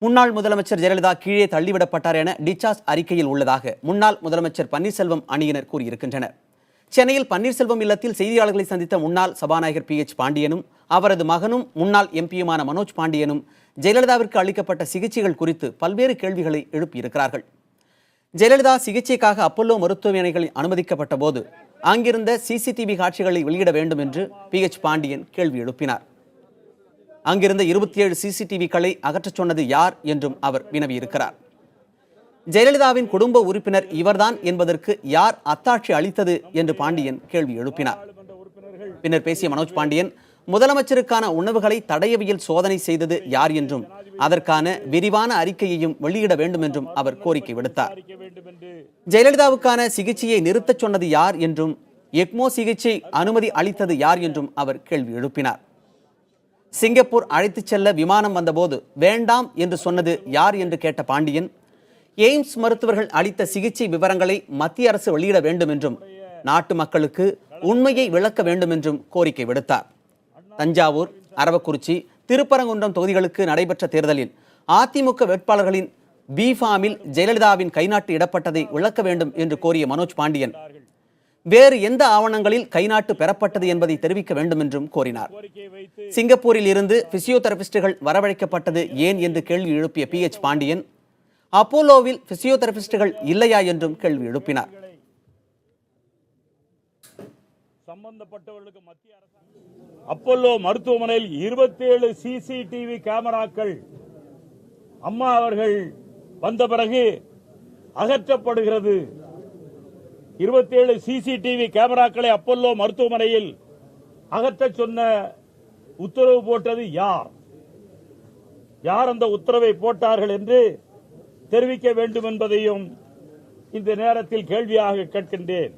முன்னாள் முதலமைச்சர் ஜெயலலிதா கீழே தள்ளிவிடப்பட்டார் என டிசார்ஜ் அறிக்கையில் உள்ளதாக முன்னாள் முதலமைச்சர் பன்னீர்செல்வம் அணியினர் கூறியிருக்கின்றனர். சென்னையில் பன்னீர்செல்வம் இல்லத்தில் செய்தியாளர்களை சந்தித்த முன்னாள் சபாநாயகர் PH பாண்டியனும் அவரது மகனும் முன்னாள் எம்பியுமான மனோஜ் பாண்டியனும் ஜெயலலிதாவிற்கு அளிக்கப்பட்ட சிகிச்சைகள் குறித்து பல்வேறு கேள்விகளை எழுப்பியிருக்கிறார்கள். ஜெயலலிதா சிகிச்சைக்காக அப்பல்லோ மருத்துவமனைகளில் அனுமதிக்கப்பட்ட போது அங்கிருந்த CCTV காட்சிகளை வெளியிட வேண்டும் என்று PH பாண்டியன் கேள்வி எழுப்பினார். அங்கிருந்த 27 CCTVக்களை அகற்றச் சொன்னது யார் என்றும் அவர் வினவியிருக்கிறார். ஜெயலலிதாவின் குடும்ப உறுப்பினர் இவர்தான் என்பதற்கு யார் அத்தாட்சி அளித்தது என்று பாண்டியன் கேள்வி எழுப்பினார். பின்னர் பேசிய மனோஜ் பாண்டியன், முதலமைச்சருக்கான உணவுகளை தடயவியல் சோதனை செய்தது யார் என்றும் அதற்கான விரிவான அறிக்கையையும் வெளியிட வேண்டும் என்றும் அவர் கோரிக்கை விடுத்தார். ஜெயலலிதாவுக்கான சிகிச்சையை நிறுத்தச் சொன்னது யார் என்றும் எக்மோ சிகிச்சை அனுமதி அளித்தது யார் என்றும் அவர் கேள்வி எழுப்பினார். சிங்கப்பூர் அழைத்துச் செல்ல விமானம் வந்தபோது வேண்டாம் என்று சொன்னது யார் என்று கேட்ட பாண்டியன், எய்ம்ஸ் மருத்துவர்கள் அளித்த சிகிச்சை விவரங்களை மத்திய அரசு வெளியிட வேண்டும் என்றும் நாட்டு மக்களுக்கு உண்மையை விளக்க வேண்டும் என்றும் கோரிக்கை விடுத்தார். தஞ்சாவூர், அரவக்குறிச்சி, திருப்பரங்குன்றம் தொகுதிகளுக்கு நடைபெற்ற தேர்தலில் அதிமுக வேட்பாளர்களின் B-ஃபார்மில் ஜெயலலிதாவின் கைநாட்டு இடப்பட்டதை விளக்க வேண்டும் என்று கோரிய மனோஜ் பாண்டியன், வேறு எந்த ஆவணங்களில் கைநாட்டு பெறப்பட்டது என்பதை தெரிவிக்க வேண்டும் என்றும் கோரினார். சிங்கப்பூரில் இருந்து பிசியோதெரபிஸ்டுகள் வரவழைக்கப்பட்டது ஏன் என்று கேள்வி எழுப்பிய PH பாண்டியன், அப்போலோவில் பிசியோதெரபிஸ்டுகள் இல்லையா என்றும் கேள்வி எழுப்பினார். அப்போலோ மருத்துவமனையில் 27 CCTV கேமராக்கள் அம்மா அவர்கள் வந்த பிறகு அகற்றப்படுகிறது. 27 CCTV கேமராக்களை அப்போலோ மருத்துவமனையில் அகற்ற சொன்ன உத்தரவு போட்டது யார்? யார் அந்த உத்தரவை போட்டார்கள் என்று தெரிவிக்க வேண்டும் என்பதையும் இந்த நேரத்தில் கேள்வியாக கேட்கின்றேன்.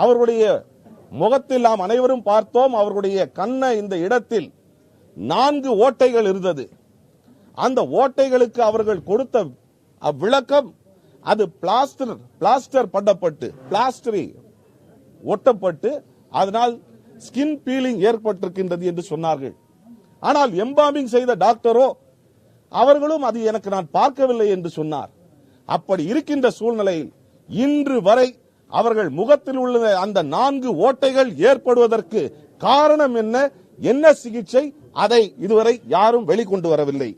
அவர்களுடைய முகத்தில் நாம் அனைவரும் பார்த்தோம். அவர்களுடைய கண்ண இந்த இடத்தில் 4 ஓட்டைகள் இருந்தது. அந்த ஓட்டைகளுக்கு அவர்கள் கொடுத்த விளக்கம், அது பிளாஸ்டர் பண்ணப்பட்டு பிளாஸ்டரி ஒட்டப்பட்டு அதனால் ஸ்கின் பீலிங் ஏற்பட்டிருக்கின்றது என்று சொன்னார்கள். ஆனால் எம்பாமிங் செய்த டாக்டரோ அவர்களும் அது எனக்கு நான் பார்க்கவில்லை என்று சொன்னார். அப்படி இருக்கின்ற சூழ்நிலையில் இன்று வரை அவர்கள் முகத்தில் உள்ள அந்த 4 ஓட்டைகள் ஏற்படுவதற்கு காரணம் என்ன சிகிச்சை, அதை இதுவரை யாரும் வெளிக்கொண்டு வரவில்லை.